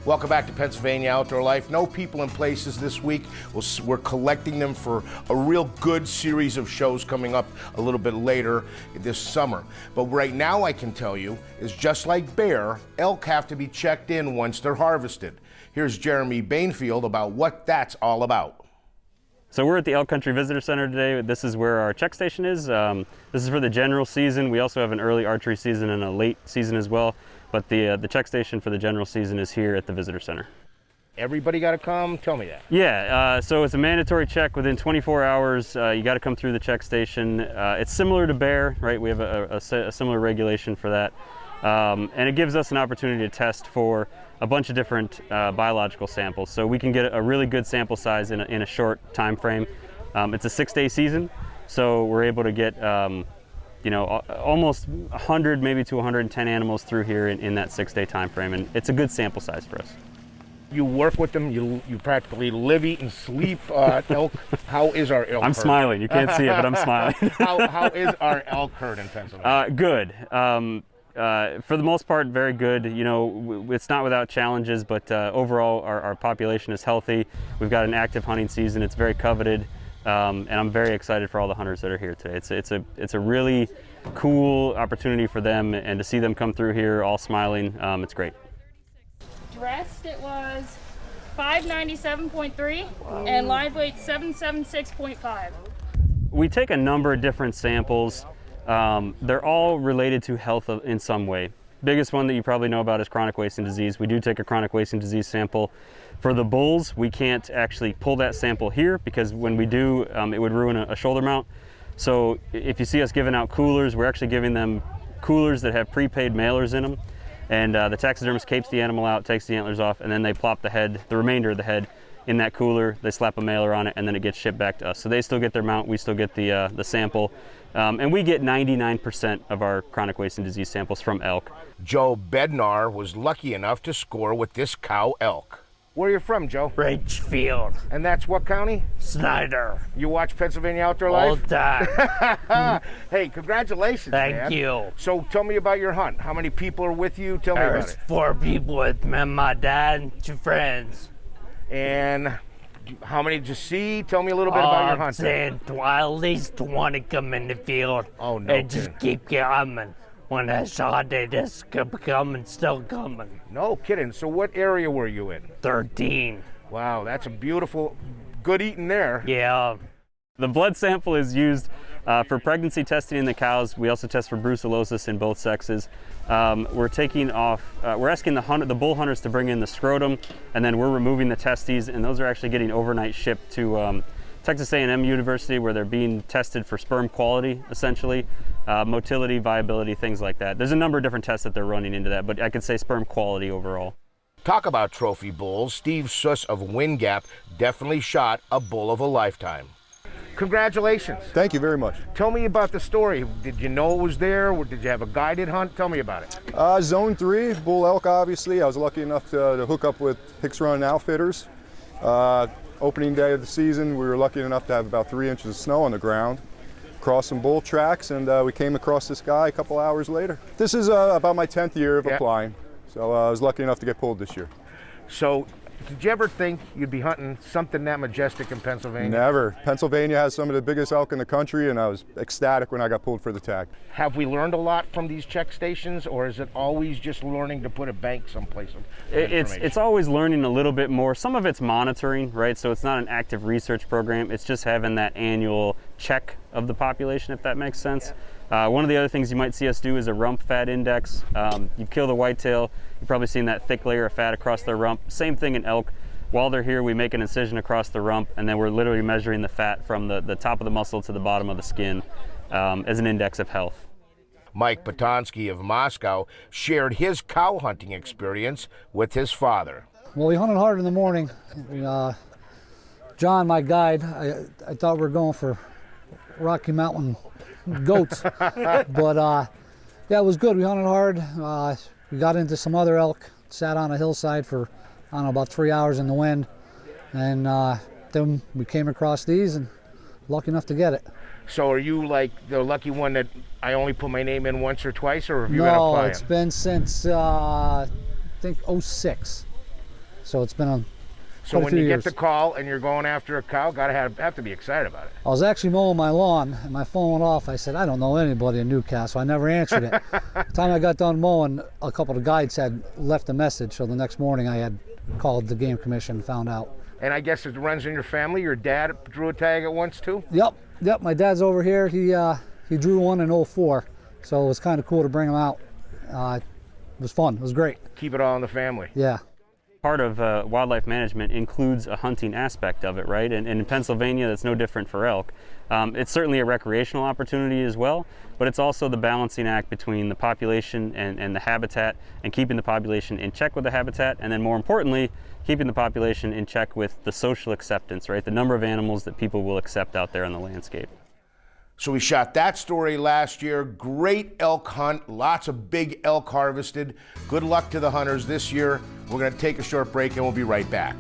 Welcome back to Pennsylvania Outdoor Life. No people and places this week. We're collecting them for a real good series of shows coming up a little bit later this summer. But right now I can tell you is just like bear, elk have to be checked in once they're harvested. Here's Jeremy Bainfield about what that's all about. So we're at the Elk Country Visitor Center today. This is where our check station is. This is for the general season. We also have an early archery season and a late season as well. But the check station for the general season is here at the Visitor Center. Everybody got to come? Tell me that. Yeah, so it's a mandatory check within 24 hours. You got to come through the check station. It's similar to bear, right? We have a similar regulation for that. And it gives us an opportunity to test for a bunch of different biological samples. So we can get a really good sample size in a short time frame. It's a 6-day season, so we're able to get you know, almost 100, maybe to 110 animals through here in that 6-day time frame, and it's a good sample size for us. You work with them, you practically live, eat, and sleep elk. How is our elk I'm herd? smiling, you can't see it, but I'm smiling. How is our elk herd in Pennsylvania? Good. For the most part, very good. You know, it's not without challenges, but overall our population is healthy. We've got an active hunting season, it's very coveted. And I'm very excited for all the hunters that are here today. It's a really cool opportunity for them, and to see them come through here all smiling, it's great. Dressed it was 597.3 and live weight 776.5. We take a number of different samples. They're all related to health in some way. Biggest one that you probably know about is chronic wasting disease. We do take a chronic wasting disease sample. For the bulls, we can't actually pull that sample here because when we do, it would ruin a shoulder mount. So if you see us giving out coolers, we're actually giving them coolers that have prepaid mailers in them. And the taxidermist capes the animal out, takes the antlers off, and then they plop the head, the remainder of the head, in that cooler. They slap a mailer on it, and then it gets shipped back to us. So they still get their mount, we still get the sample. And we get 99% of our chronic wasting disease samples from elk. Joe Bednar was lucky enough to score with this cow elk. Where are you from, Joe? Ridgefield. And that's what county? Snyder. You watch Pennsylvania Outdoor All Life? time. Hey, congratulations, man. Thank you. So tell me about your hunt. How many people are with you? Tell me about There's it. 4 people with me, my dad, and 2 friends. And how many did you see? Tell me a little bit about your hunt. Saying at least 20 come in the field. Oh, no They just kidding. keep coming. When I shot, they just kept coming, still coming. No kidding. So what area were you in? 13. Wow, that's a beautiful, good eating there. Yeah. The blood sample is used for pregnancy testing in the cows. We also test for brucellosis in both sexes. We're taking off, we're asking the bull hunters to bring in the scrotum, and then we're removing the testes, and those are actually getting overnight shipped to Texas A&M University, where they're being tested for sperm quality, essentially, motility, viability, things like that. There's a number of different tests that they're running into that, but I could say sperm quality overall. Talk about trophy bulls. Steve Suss of Wind Gap definitely shot a bull of a lifetime. Congratulations. Thank you very much. Tell me about the story. Did you know it was there? Or did you have a guided hunt? Tell me about it. Zone 3, bull elk, obviously. I was lucky enough to hook up with Hicks Run Outfitters. Opening day of the season, we were lucky enough to have about 3 inches of snow on the ground. Crossed some bull tracks, and we came across this guy a couple hours later. This is about my 10th year of applying, so I was lucky enough to get pulled this year. So, did you ever think you'd be hunting something that majestic in Pennsylvania? Never. Pennsylvania has some of the biggest elk in the country, and I was ecstatic when I got pulled for the tag. Have we learned a lot from these check stations, or is it always just learning to put a bank someplace? It's always learning a little bit more. Some of it's monitoring, right? So it's not an active research program. It's just having that annual check of the population, if that makes sense. One of the other things you might see us do is a rump fat index. You kill the whitetail, you've probably seen that thick layer of fat across their rump. Same thing in elk. While they're here, we make an incision across the rump, and then we're literally measuring the fat from the top of the muscle to the bottom of the skin as an index of health. Mike Potonsky of Moscow shared his cow hunting experience with his father. Well, we hunted hard in the morning. John, my guide, I thought we were going for Rocky Mountain goats, but yeah, it was good. We hunted hard. We got into some other elk, sat on a hillside for, I don't know, about 3 hours in the wind, and then we came across these and lucky enough to get it. So are you like the lucky one that I only put my name in once or twice, or have you been applying? No, it's been since I think 06. So it's been a So quite a when few you years. get the call and you're going after a cow, gotta have to be excited about it. I was actually mowing my lawn and my phone went off. I said, I don't know anybody in Newcastle. I never answered it. By the time I got done mowing, a couple of guides had left a message. So the next morning I had called the game commission and found out. And I guess it runs in your family. Your dad drew a tag at once too? Yep, my dad's over here. He drew one in '04. So it was kind of cool to bring him out. It was fun, it was great. Keep it all in the family. Yeah. Part of wildlife management includes a hunting aspect of it, right? And in Pennsylvania, that's no different for elk. It's certainly a recreational opportunity as well, but it's also the balancing act between the population and the habitat, and keeping the population in check with the habitat, and then more importantly, keeping the population in check with the social acceptance, right? The number of animals that people will accept out there in the landscape. So we shot that story last year. Great elk hunt, lots of big elk harvested. Good luck to the hunters this year. We're going to take a short break and we'll be right back.